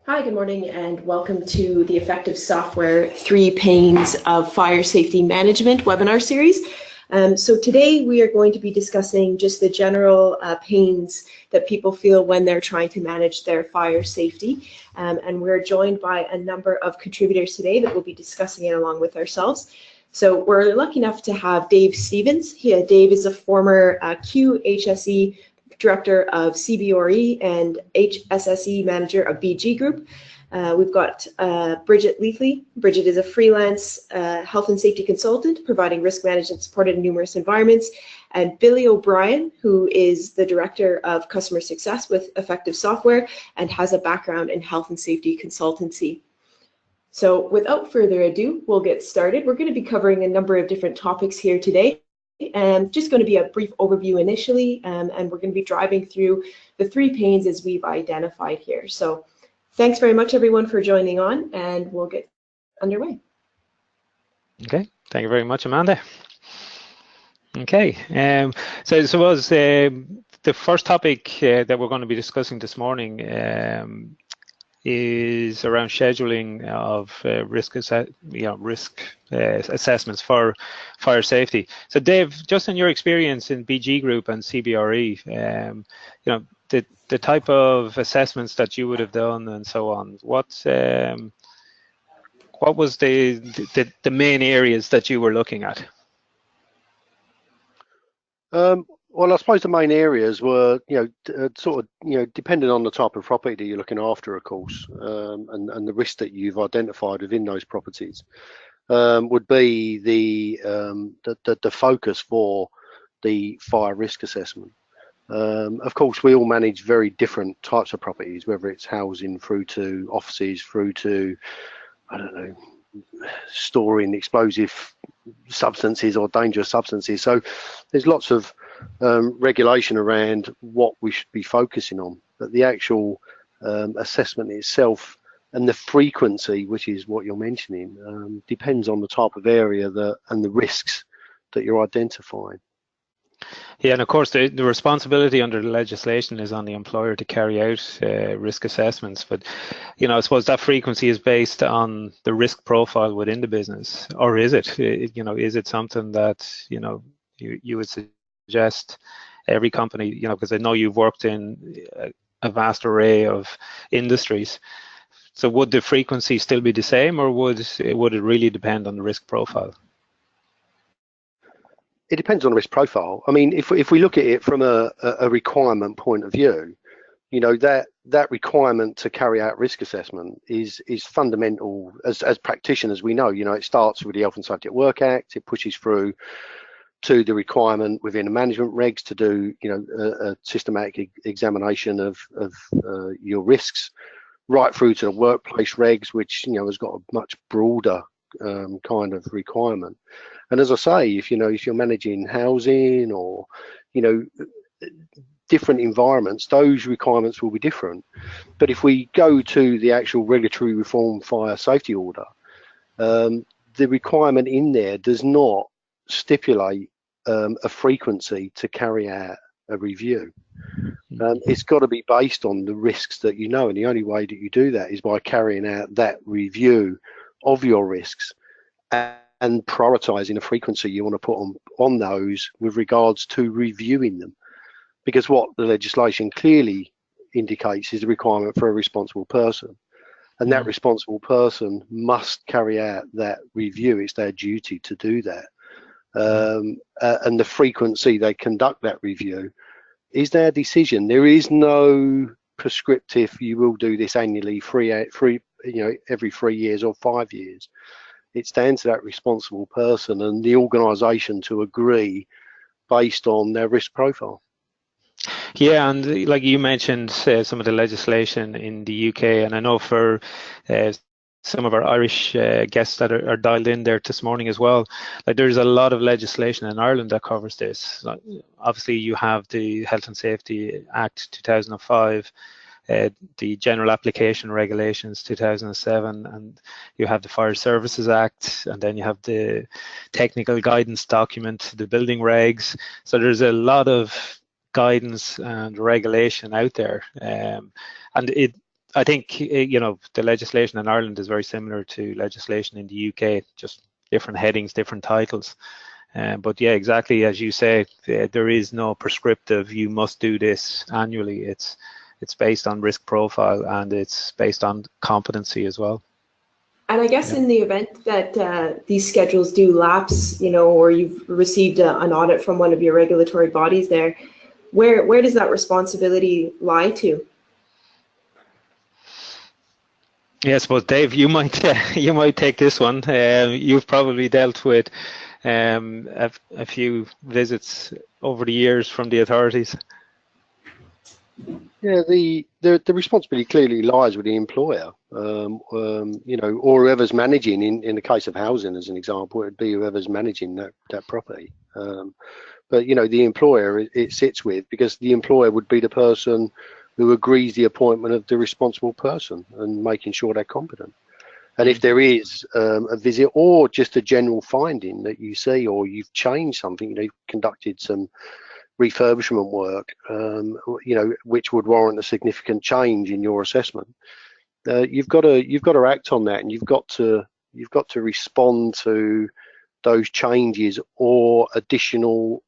Hi, good morning, and welcome to the Effective Software 3 Pains of Fire Safety Management webinar series. So today we are going to be discussing just the general pains that people feel when they're trying to manage their fire safety. And we're joined by a number of contributors today that will be discussing it along with ourselves. So we're lucky enough to have Dave Stevens. Dave is a former QHSE Director of CBRE and HSSE Manager of BG Group. We've got Bridget Leafley. Bridget is a freelance health and safety consultant providing risk management support in numerous environments. And Billy O'Brien, who is the Director of Customer Success with Effective Software and has a background in health and safety consultancy. So without further ado, we'll get started. We're going to be covering a number of different topics here today. And just going to be a brief overview initially, and we're going to be driving through the 3 pains as we've identified here. So thanks very much, everyone, for joining on, and we'll get underway. Okay, thank you very much, Amanda. Okay, so I suppose the first topic that we're going to be discussing this morning is around scheduling of risk assessments for fire safety. So, Dave, just in your experience in BG Group and CBRE, the type of assessments that you would have done and so on, what was the main areas that you were looking at? Well, I suppose the main areas were, depending on the type of property that you're looking after, of course, and the risk that you've identified within those properties, would be the focus for the fire risk assessment. Of course, we all manage very different types of properties, whether it's housing through to offices, through to, I don't know, storing explosive substances or dangerous substances. So there's lots of regulation around what we should be focusing on, but the actual assessment itself and the frequency, which is what you're mentioning, depends on the type of area and the risks that you're identifying. Yeah, and of course the responsibility under the legislation is on the employer to carry out risk assessments, but I suppose that frequency is based on the risk profile within the business, or is it? Is it something that you would suggest every company, because I know you've worked in a vast array of industries, so would the frequency still be the same, or would it really depend on the risk profile? It depends on the risk profile. I mean, if we look at it from a requirement point of view, that requirement to carry out risk assessment is fundamental. As practitioners, we know, it starts with the Health and Safety at Work Act. It pushes through to the requirement within the management regs to do, a systematic examination of your risks, right through to the workplace regs, which has got a much broader kind of requirement. And as I say, if you're managing housing or different environments, those requirements will be different. But if we go to the actual regulatory reform fire safety order, the requirement in there does not stipulate a frequency to carry out a review. It's got to be based on the risks that and the only way that you do that is by carrying out that review of your risks and prioritizing a frequency you want to put on those with regards to reviewing them, because what the legislation clearly indicates is the requirement for a responsible person, and that responsible person must carry out that review. It's their duty to do that, and the frequency they conduct that review is their decision. There is no prescriptive, you will do this annually, every 3 years or 5 years. It's down to that responsible person and the organisation to agree based on their risk profile. Yeah, and like you mentioned, some of the legislation in the UK, and I know for some of our Irish guests that are dialed in there this morning as well, like there's a lot of legislation in Ireland that covers this. Like, obviously, you have the Health and Safety Act 2005, the General Application Regulations 2007, and you have the Fire Services Act, and then you have the Technical Guidance Document, the Building Regs. So there's a lot of guidance and regulation out there, and I think, you know, the legislation in Ireland is very similar to legislation in the UK, just different headings, different titles. But yeah, exactly as you say, there is no prescriptive, you must do this annually. It's based on risk profile, and it's based on competency as well. And I guess in the event that these schedules do lapse, you know, or you've received an audit from one of your regulatory bodies there, where does that responsibility lie to? Yeah, I suppose, Dave, you might take this one. You've probably dealt with a few visits over the years from the authorities. Yeah, the responsibility clearly lies with the employer, you know, or whoever's managing. In the case of housing, as an example, it'd be whoever's managing that property. But you know, the employer it sits with, because the employer would be the person who agrees the appointment of the responsible person and making sure they're competent. And if there is a visit or just a general finding that you see, or you've changed something, you know, you've conducted some refurbishment work, you know, which would warrant a significant change in your assessment, you've got to act on that, and you've got to respond to those changes or additional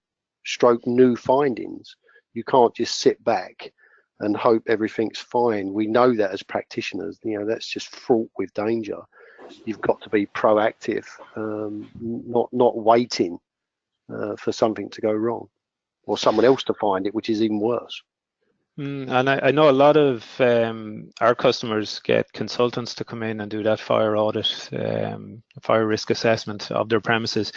new findings. You can't just sit back and hope everything's fine. We know that as practitioners, you know, that's just fraught with danger. You've got to be proactive, not waiting for something to go wrong, or someone else to find it, which is even worse. And I know a lot of our customers get consultants to come in and do that fire audit, fire risk assessment of their premises.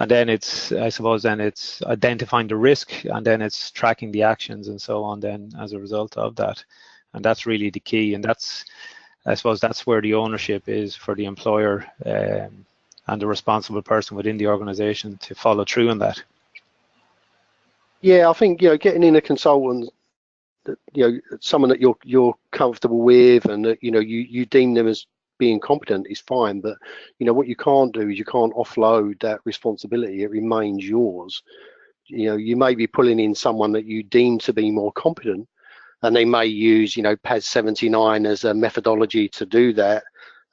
And then it's identifying the risk, and then it's tracking the actions and so on then as a result of that. And that's really the key. And I suppose that's where the ownership is for the employer and the responsible person within the organization to follow through on that. Yeah, I think, you know, getting in a consultant, that, you know, someone that you're comfortable with, and that, you know, you deem them as being competent is fine. But you know, what you can't do is you can't offload that responsibility. It remains yours. You know, you may be pulling in someone that you deem to be more competent, and they may use, you know, PAS 79 as a methodology to do that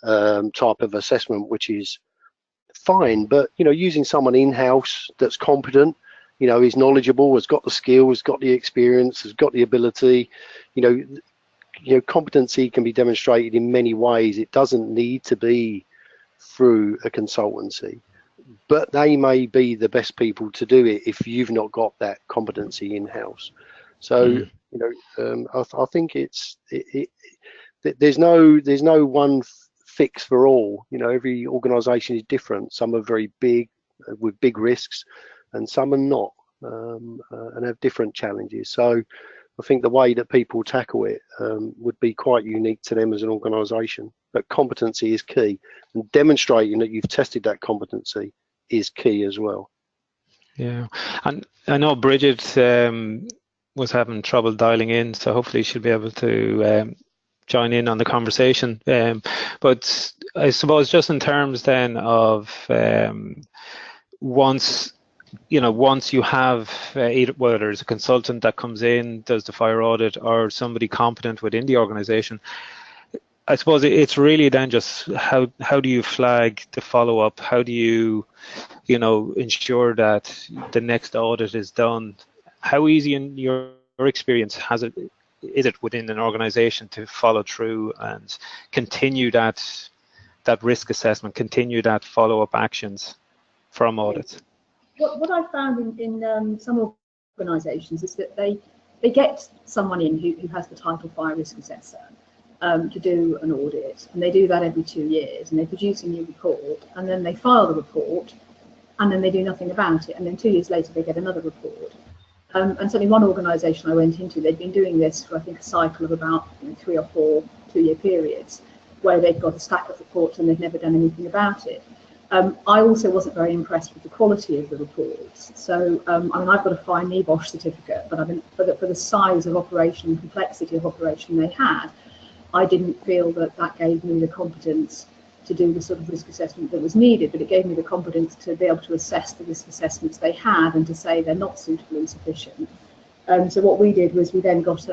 type of assessment, which is fine. But you know, using someone in-house that's competent, you know, is knowledgeable, has got the skills, got the experience, has got the ability, you know, competency can be demonstrated in many ways. It doesn't need to be through a consultancy, but they may be the best people to do it if you've not got that competency in-house. So, you know, I think there's no one fix for all. You know, every organisation is different. Some are very big with big risks, and some are not, and have different challenges. So I think the way that people tackle it would be quite unique to them as an organisation. But competency is key, and demonstrating that you've tested that competency is key as well. Yeah, and I know Bridget was having trouble dialing in, so hopefully she'll be able to join in on the conversation. But I suppose just in terms then of once you have either whether it's a consultant that comes in, does the fire audit, or somebody competent within the organization, I suppose it's really then just how do you flag the follow-up? How do you ensure that the next audit is done? How easy in your experience is it within an organization to follow through and continue that risk assessment, continue that follow-up actions from audits? What I've found in some organisations is that they get someone in who has the title fire risk assessor to do an audit, and they do that every 2 years, and they produce a new report, and then they file the report, and then they do nothing about it, and then 2 years later they get another report. And certainly one organisation I went into, they'd been doing this for I think a cycle of about 3 or 4 2-year periods, where they've got a stack of reports and they've never done anything about it. I also wasn't very impressed with the quality of the reports. So, I mean, I've got a fine NEBOSH certificate, but for the size of operation and complexity of operation they had, I didn't feel that gave me the competence to do the sort of risk assessment that was needed, but it gave me the competence to be able to assess the risk assessments they had and to say they're not suitable and sufficient. So what we did was we then got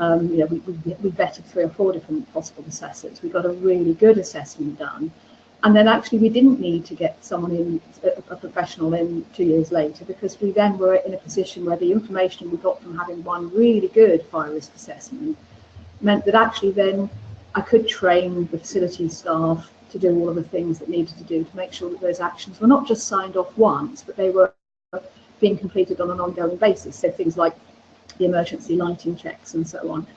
We vetted 3 or 4 different possible assessors. We got a really good assessment done. And then actually we didn't need to get someone in, a professional in 2 years later, because we then were in a position where the information we got from having one really good fire risk assessment meant that actually then I could train the facility staff to do all of the things that needed to do to make sure that those actions were not just signed off once, but they were being completed on an ongoing basis. So things like the emergency lighting checks and so on.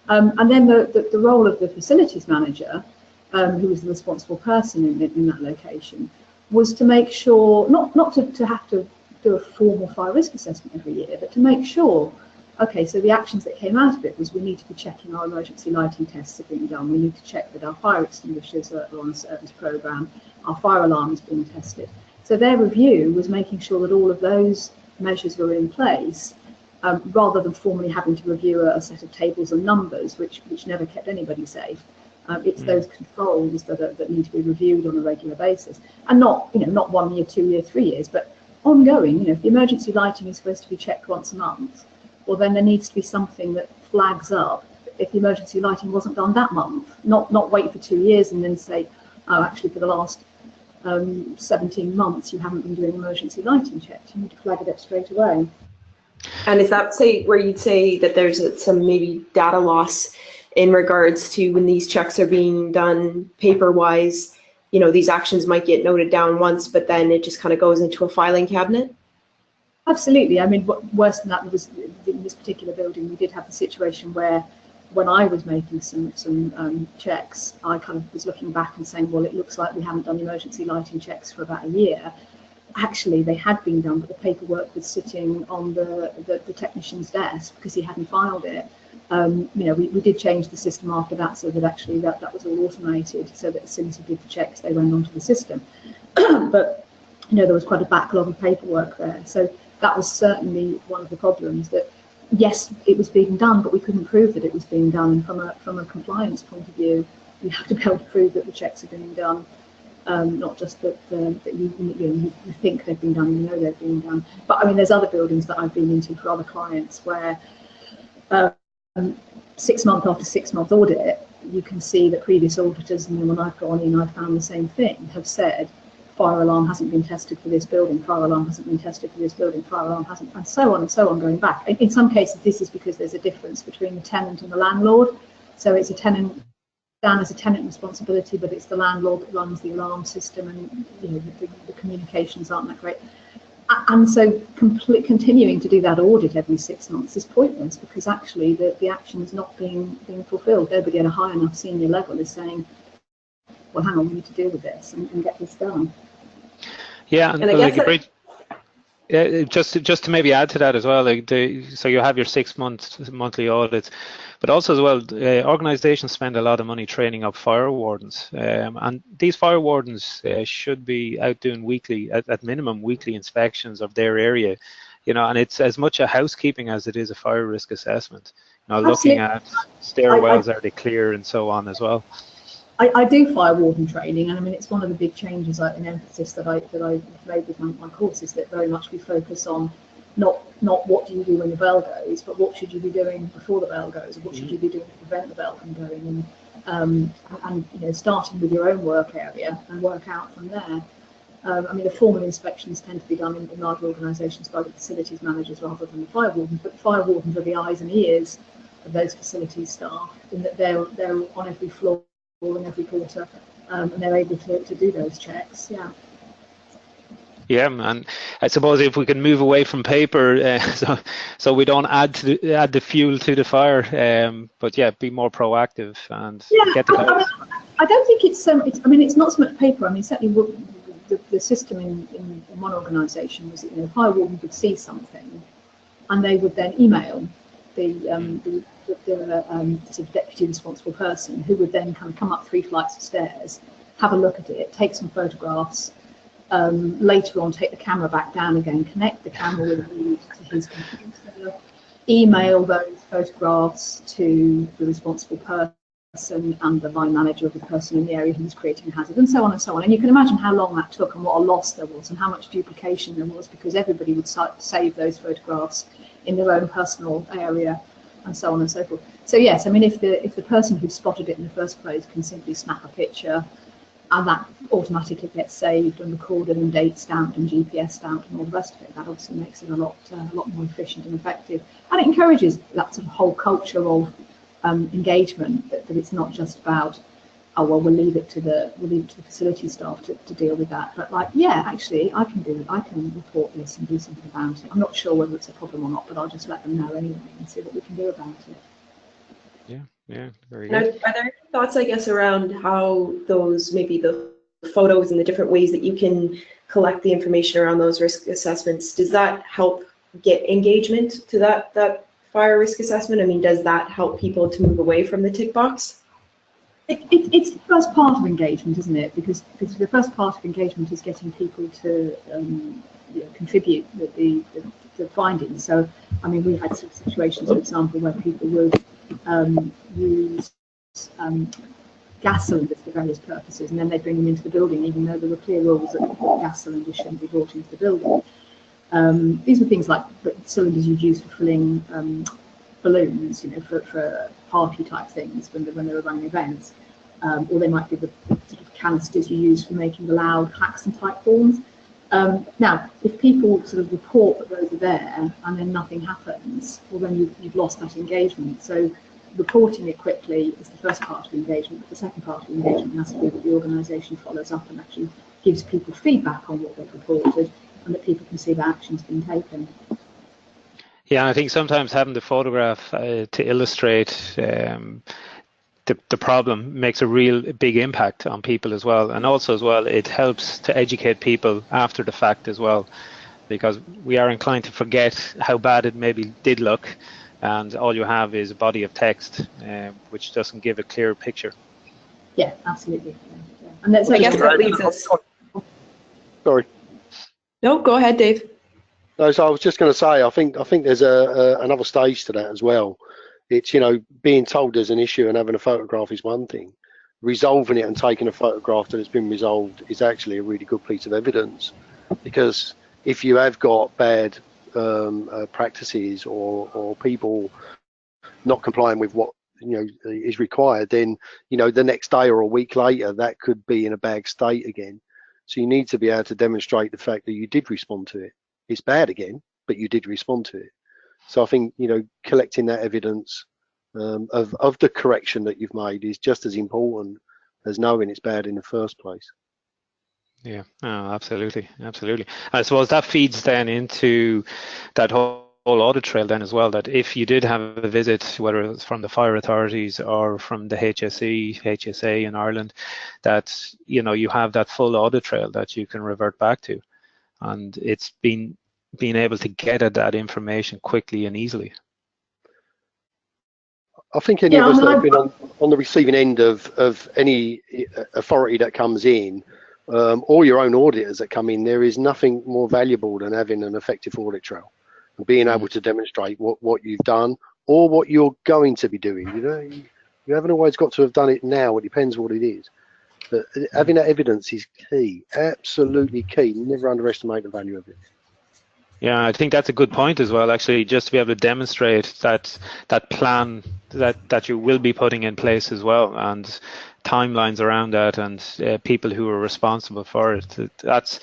And then the role of the facilities manager, who was the responsible person in that location, was to make sure, not to have to do a formal fire risk assessment every year, but to make sure, okay, so the actions that came out of it was we need to be checking our emergency lighting tests are being done, we need to check that our fire extinguishers are on a service programme, our fire alarm is being tested. So their review was making sure that all of those measures were in place, rather than formally having to review a set of tables and numbers, which never kept anybody safe. It's those controls that need to be reviewed on a regular basis, and not 1 year, 2 year, 3 years, but ongoing. If the emergency lighting is supposed to be checked once a month, well then there needs to be something that flags up if the emergency lighting wasn't done that month. Not wait for 2 years and then say, oh, actually for the last 17 months you haven't been doing emergency lighting checks. You need to flag it up straight away. And is that where you'd say that there's some maybe data loss in regards to when these checks are being done paper-wise? These actions might get noted down once, but then it just kind of goes into a filing cabinet? Absolutely. I mean, worse than that was in this particular building, we did have the situation where when I was making some checks, I kind of was looking back and saying, well, it looks like we haven't done emergency lighting checks for about a year. Actually, they had been done, but the paperwork was sitting on the technician's desk because he hadn't filed it. We did change the system after that, so that actually that was all automated, so that as soon as he did the checks, they went onto the system. But there was quite a backlog of paperwork there, so that was certainly one of the problems. That yes, it was being done, but we couldn't prove that it was being done. And from a compliance point of view, you have to be able to prove that the checks are being done. Not just that you think they've been done, they've been done. But I mean, there's other buildings that I've been into for other clients where 6 month after 6 month audit, you can see that previous auditors, and when I've gone in, I've found the same thing, have said fire alarm hasn't been tested for this building, fire alarm hasn't been tested for this building, fire alarm hasn't, and so on going back. In some cases, this is because there's a difference between the tenant and the landlord. So it's a tenant down as a tenant responsibility, but it's the landlord that runs the alarm system, and the communications aren't that great. And so continuing to do that audit every 6 months is pointless, because actually the action is not being fulfilled. Nobody at a high enough senior level is saying, well, hang on, we need to deal with this and get this done. Yeah, and I guess just to maybe add to that as well, so you have your 6 monthly audits, but also as well, organisations spend a lot of money training up fire wardens, and these fire wardens should be out doing weekly, at minimum weekly inspections of their area, and it's as much a housekeeping as it is a fire risk assessment. Looking at stairwells, are they clear, and so on as well. I do fire warden training, and I mean it's one of the big changes in emphasis that I've made with my courses, that very much we focus on not what do you do when the bell goes, but what should you be doing before the bell goes, or what should you be doing to prevent the bell from going, and starting with your own work area and work out from there. I mean, the formal inspections tend to be done in large organisations by the facilities managers rather than the fire wardens, but the fire wardens are the eyes and ears of those facilities staff, in that they're on every floor and every quarter, and they're able to do those checks. Yeah, and I suppose if we can move away from paper, so we don't add the fuel to the fire, but yeah, be more proactive and get the guys. I don't think it's I mean, it's not so much paper. I mean, certainly the system in one organisation was that fire warden would see something, and they would then email the sort of deputy responsible person, who would then kind of come up 3 flights of stairs, have a look at it, take some photographs, later on take the camera back down again, connect the camera with a lead to his computer, email those photographs to the responsible person and the line manager of the person in the area who was creating a hazard, and so on and so on. And you can imagine how long that took and what a loss there was and how much duplication there was, because everybody would save those photographs in their own personal area. and so on and so forth. So yes, I mean, if the person who spotted it in the first place can simply snap a picture, and that automatically gets saved and recorded and date stamped and GPS stamped and all the rest of it, that obviously makes it a lot more efficient and effective, and it encourages that sort of whole culture of engagement. That it's not just about, oh well, we'll leave it to the facility staff to deal with that, but like, yeah, actually I can report this and do something about it. I'm not sure whether it's a problem or not, but I'll just let them know anyway and see what we can do about it. Yeah, very good. Are there any thoughts, I guess, around how those, maybe the photos and the different ways that you can collect the information around those risk assessments, does that help get engagement to that fire risk assessment? I mean, does that help people to move away from the tick box? It's the first part of engagement, isn't it? Because the first part of engagement is getting people to contribute the findings. So, I mean, we had some situations, for example, where people would use gas cylinders for various purposes, and then they bring them into the building, even though there were clear rules that gas cylinders shouldn't be brought into the building. These were things like cylinders you'd use for filling balloons, for party type things when they were running events, or they might be the sort of canisters you use for making the loud klaxon type horns. Now, if people sort of report that those are there and then nothing happens, well then you've lost that engagement. So reporting it quickly is the first part of the engagement, but the second part of the engagement has to be that the organisation follows up and actually gives people feedback on what they've reported, and that people can see that action's been taken. Yeah, I think sometimes having the photograph to illustrate the problem makes a real big impact on people as well. And also as well, it helps to educate people after the fact as well, because we are inclined to forget how bad it maybe did look, and all you have is a body of text which doesn't give a clear picture. Yeah, absolutely. Yeah. And that's, I guess that leads us. Sorry. No, go ahead, Dave. No, so I was just going to say, I think there's another stage to that as well. It's, being told there's an issue and having a photograph is one thing. Resolving it and taking a photograph that it's been resolved is actually a really good piece of evidence, because if you have got bad practices or people not complying with what is required, then the next day or a week later that could be in a bad state again. So you need to be able to demonstrate the fact that you did respond to it. It's bad again, but you did respond to it. So I think collecting that evidence of the correction that you've made is just as important as knowing it's bad in the first place. Yeah, oh, absolutely. I suppose that feeds then into that whole audit trail then as well, that if you did have a visit, whether it's from the fire authorities or from the HSA in Ireland, that you have that full audit trail that you can revert back to, and it's being able to get at that information quickly and easily. I think any of us that have been on the receiving end of any authority that comes in, or your own auditors that come in, there is nothing more valuable than having an effective audit trail and being able to demonstrate what you've done or what you're going to be doing. You haven't always got to have done it now. It depends what it is. But having that evidence is key, absolutely key. Never underestimate the value of it. Yeah, I think that's a good point as well, actually, just to be able to demonstrate that plan that you will be putting in place as well, and timelines around that, and people who are responsible for it. That's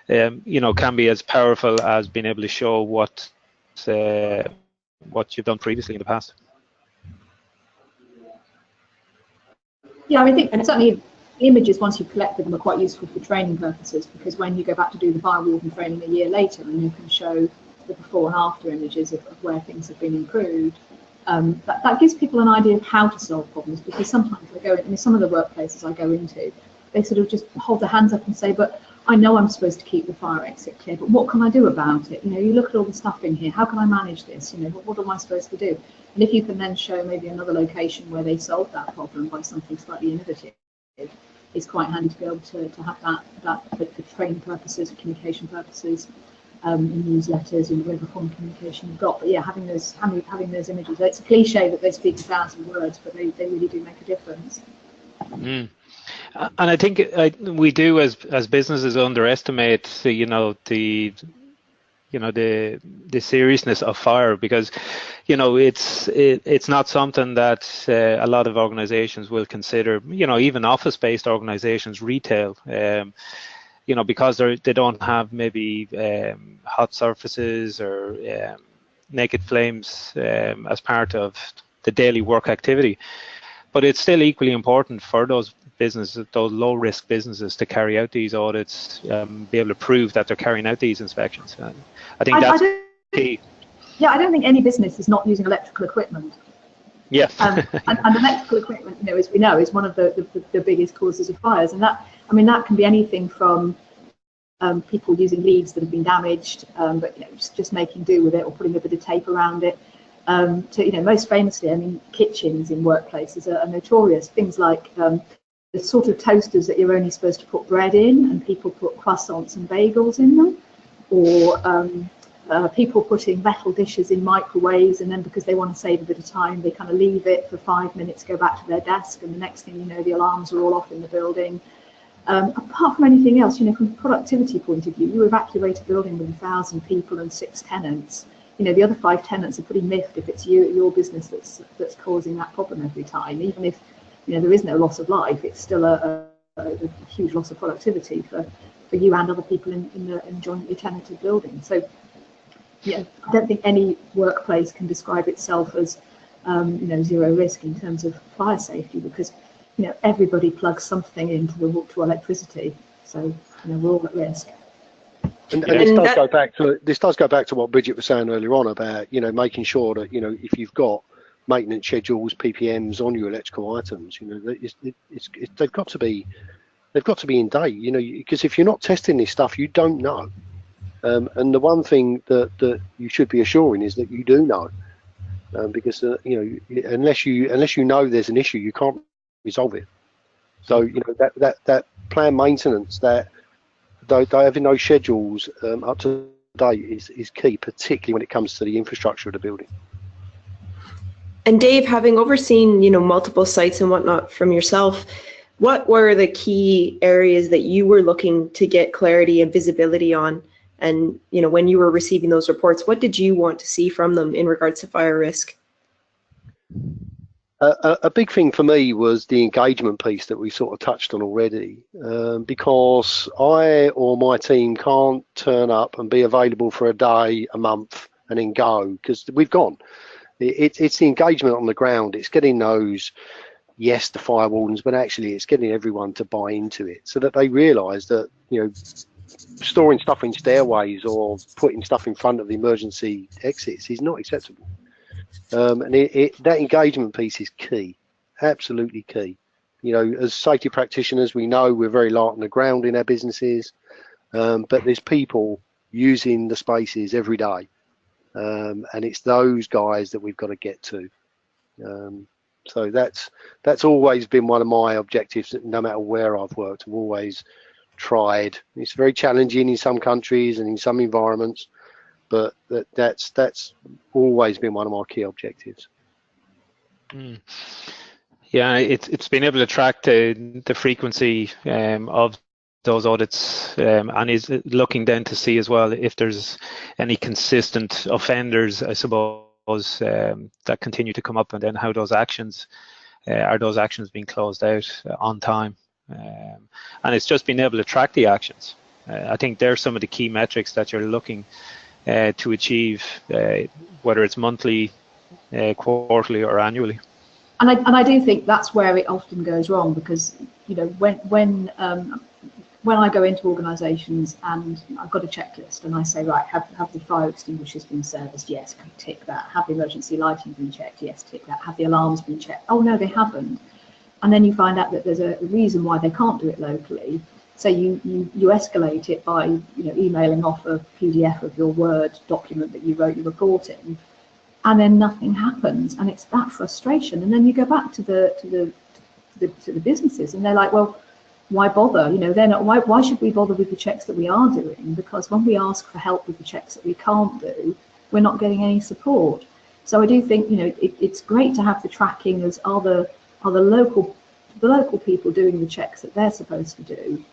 can be as powerful as being able to show what you've done previously in the past. Yeah, I think, and certainly images, once you've collected them, are quite useful for training purposes, because when you go back to do the fire warden training a year later and you can show the before and after images of where things have been improved, that gives people an idea of how to solve problems. Because sometimes I go in some of the workplaces I go into, they sort of just hold their hands up and say, but I know I'm supposed to keep the fire exit clear, but what can I do about it? You look at all the stuff in here, how can I manage this? What am I supposed to do? And if you can then show maybe another location where they solved that problem by something slightly innovative, it's quite handy to be able to have that for training purposes, for communication purposes, in newsletters, in whatever form of communication you've got. But yeah, having those images, it's a cliche that they speak 1,000 words, but they really do make a difference. And I think we do as businesses underestimate the you know, the seriousness of fire, because, you know, it's not something that a lot of organizations will consider, you know, even office-based organizations, retail, you know, because they don't have maybe hot surfaces or naked flames as part of the daily work activity. But it's still equally important for those businesses, those low-risk businesses, to carry out these audits, be able to prove that they're carrying out these inspections. I think that's key. Yeah, I don't think any business is not using electrical equipment. Yeah. And electrical equipment, you know, as we know, is one of the biggest causes of fires. And that, I mean, that can be anything from people using leads that have been damaged, but, you know, just making do with it or putting a bit of tape around it. To, you know, most famously, I mean, kitchens in workplaces are notorious. Things like the sort of toasters that you're only supposed to put bread in, and people put croissants and bagels in them, or people putting metal dishes in microwaves, and then because they want to save a bit of time, they kind of leave it for 5 minutes, go back to their desk, and the next thing you know, the alarms are all off in the building. Apart from anything else, you know, from a productivity point of view, you evacuate a building with 1,000 people and 6 tenants. You know, the other 5 tenants are pretty miffed if it's your business that's causing that problem every time. Even if, you know, there is no loss of life, it's still a huge loss of productivity for you and other people in the jointly tenanted building. So, yeah, I don't think any workplace can describe itself as, you know, zero risk in terms of fire safety, because, you know, everybody plugs something into to electricity. So, you know, we're all at risk. And this does go back to what Bridget was saying earlier on about, you know, making sure that, you know, if you've got maintenance schedules, PPMs on your electrical items, you know, they've got to be in date, you know, because if you're not testing this stuff, you don't know. And the one thing that you should be assuring is that you do know, because you know, unless you know there's an issue, you can't resolve it. So, you know, that planned maintenance, that having those schedules up to date is key, particularly when it comes to the infrastructure of the building. And Dave, having overseen, you know, multiple sites and whatnot from yourself, what were the key areas that you were looking to get clarity and visibility on? And, you know, when you were receiving those reports, what did you want to see from them in regards to fire risk? A big thing for me was the engagement piece that we sort of touched on already, because I or my team can't turn up and be available for a day, a month, and then go, because we've gone. It's the engagement on the ground. It's getting those, yes, the fire wardens, but actually it's getting everyone to buy into it so that they realise that, you know, storing stuff in stairways or putting stuff in front of the emergency exits is not acceptable. And that engagement piece is key, absolutely key. You know, as safety practitioners, we know we're very light on the ground in our businesses, but there's people using the spaces every day, and it's those guys that we've got to get to. So that's always been one of my objectives. No matter where I've worked, I've always tried. It's very challenging in some countries and in some environments, but that's always been one of my key objectives. Yeah, it's been able to track the frequency of those audits, and is looking then to see as well if there's any consistent offenders, I suppose, that continue to come up, and then how those actions are being closed out on time. And it's just being able to track the actions. I think there's some of the key metrics that you're looking to achieve, whether it's monthly, quarterly, or annually. And I do think that's where it often goes wrong, because, you know, when I go into organisations and I've got a checklist and I say, right, have the fire extinguishers been serviced? Yes, tick that. Have the emergency lighting been checked? Yes, tick that. Have the alarms been checked? Oh no, they haven't. And then you find out that there's a reason why they can't do it locally. So you escalate it by, you know, emailing off a PDF of your Word document that you wrote your report in, and then nothing happens, and it's that frustration. And then you go back to the businesses, and they're like, well, why bother? You know, they're not. Why should we bother with the checks that we are doing? Because when we ask for help with the checks that we can't do, we're not getting any support. So I do think, you know, it's great to have the tracking as are the local people doing the checks that they're supposed to do.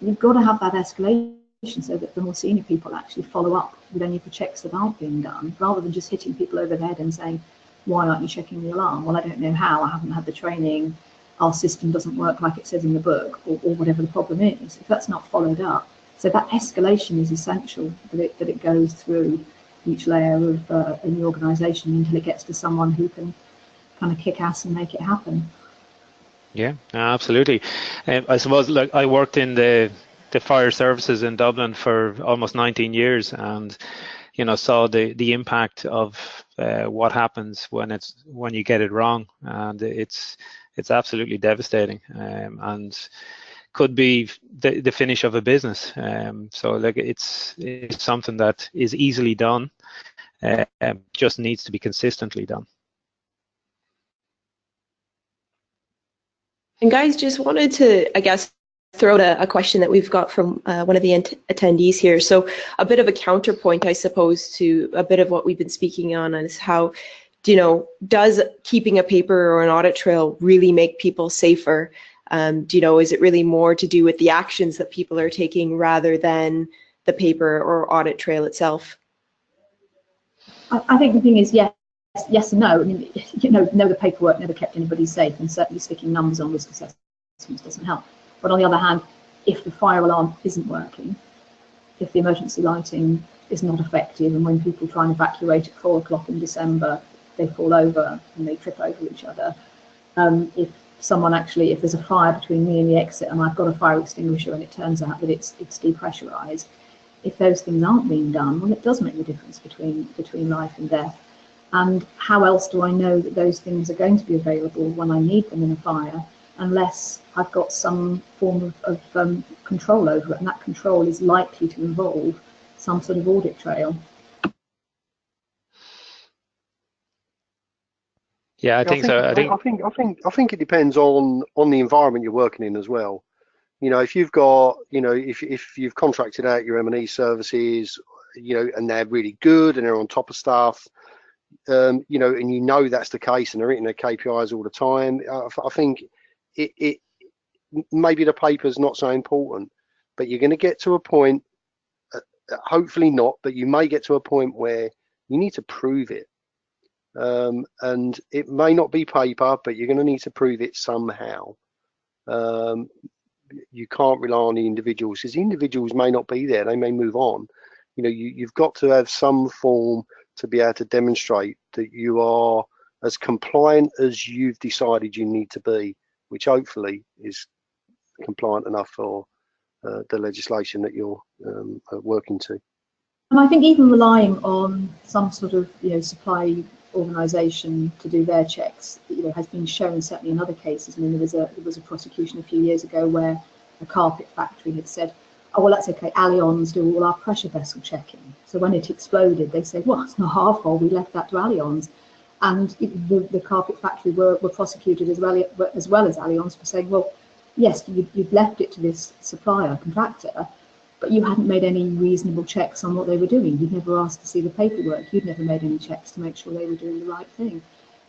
You've got to have that escalation so that the more senior people actually follow up with any of the checks that aren't being done, rather than just hitting people over the head and saying, why aren't you checking the alarm? Well, I don't know how, I haven't had the training, our system doesn't work like it says in the book, or whatever the problem is. If that's not followed up, so that escalation is essential, that it goes through each layer of in the organisation until it gets to someone who can kind of kick ass and make it happen. Yeah, absolutely. I suppose, like, I worked in the fire services in Dublin for almost 19 years, and saw the impact of what happens when you get it wrong, and it's absolutely devastating, and could be the finish of a business. So like it's something that is easily done, just needs to be consistently done. And guys, just wanted to, I guess, throw out a question that we've got from one of the attendees here. So a bit of a counterpoint, I suppose, to a bit of what we've been speaking on is how, does keeping a paper or an audit trail really make people safer? Is it really more to do with the actions that people are taking rather than the paper or audit trail itself? I think the thing is, yes and no. I mean, the paperwork never kept anybody safe, and certainly sticking numbers on risk assessments doesn't help. But on the other hand, if the fire alarm isn't working, if the emergency lighting is not effective, and when people try and evacuate at 4 o'clock in December, they fall over and they trip over each other. If there's a fire between me and the exit and I've got a fire extinguisher and it turns out that it's depressurized, if those things aren't being done, well, it does make the difference between life and death. And how else do I know that those things are going to be available when I need them in a fire, unless I've got some form of control over it, and that control is likely to involve some sort of audit trail. Yeah, I think so. I think it depends on the environment you're working in as well. If you've got, if you've contracted out your M&E services, and they're really good and they're on top of stuff, and that's the case, and they're hitting their KPIs all the time. I think it maybe the paper's not so important, but you're going to get to a point, hopefully not, but you may get to a point where you need to prove it. And it may not be paper, but you're going to need to prove it somehow. You can't rely on the individuals, because the individuals may not be there, they may move on. You've got to have some form to be able to demonstrate that you are as compliant as you've decided you need to be, which hopefully is compliant enough for the legislation that you're working to. And I think even relying on some sort of supply organisation to do their checks, has been shown certainly in other cases. I mean, there was a prosecution a few years ago where a carpet factory had said, oh, well, that's okay, Allianz do all our pressure vessel checking. So when it exploded, they said, well, it's not our fault, we left that to Allianz. And the carpet factory were prosecuted as well as Allianz for saying, well, yes, you've left it to this supplier, contractor, but you hadn't made any reasonable checks on what they were doing. You'd never asked to see the paperwork. You'd never made any checks to make sure they were doing the right thing.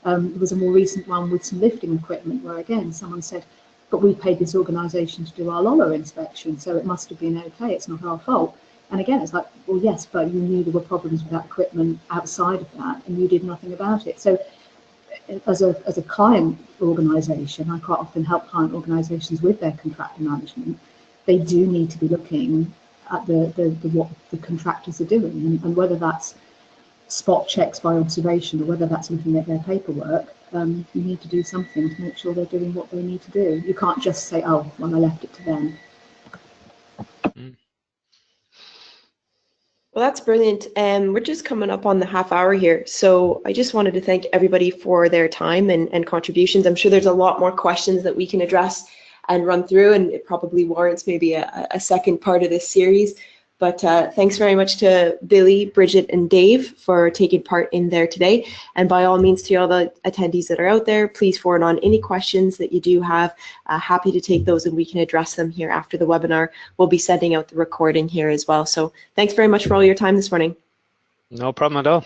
There was a more recent one with some lifting equipment where, again, someone said, but we paid this organisation to do our Lola inspection, so it must have been okay, it's not our fault. And again, it's like, well, yes, but you knew there were problems with that equipment outside of that, and you did nothing about it. So as a client organisation, I quite often help client organisations with their contractor management. They do need to be looking at what the contractors are doing, and whether that's spot checks by observation or whether that's looking at their paperwork. You need to do something to make sure they're doing what they need to do. You can't just say, oh, well, I left it to them. Well, that's brilliant. We're just coming up on the half hour here. So I just wanted to thank everybody for their time and contributions. I'm sure there's a lot more questions that we can address and run through, and it probably warrants maybe a second part of this series. But thanks very much to Billy, Bridget, and Dave for taking part in there today. And by all means, to all the attendees that are out there, please forward on any questions that you do have. Happy to take those and we can address them here after the webinar. We'll be sending out the recording here as well. So thanks very much for all your time this morning. No problem at all.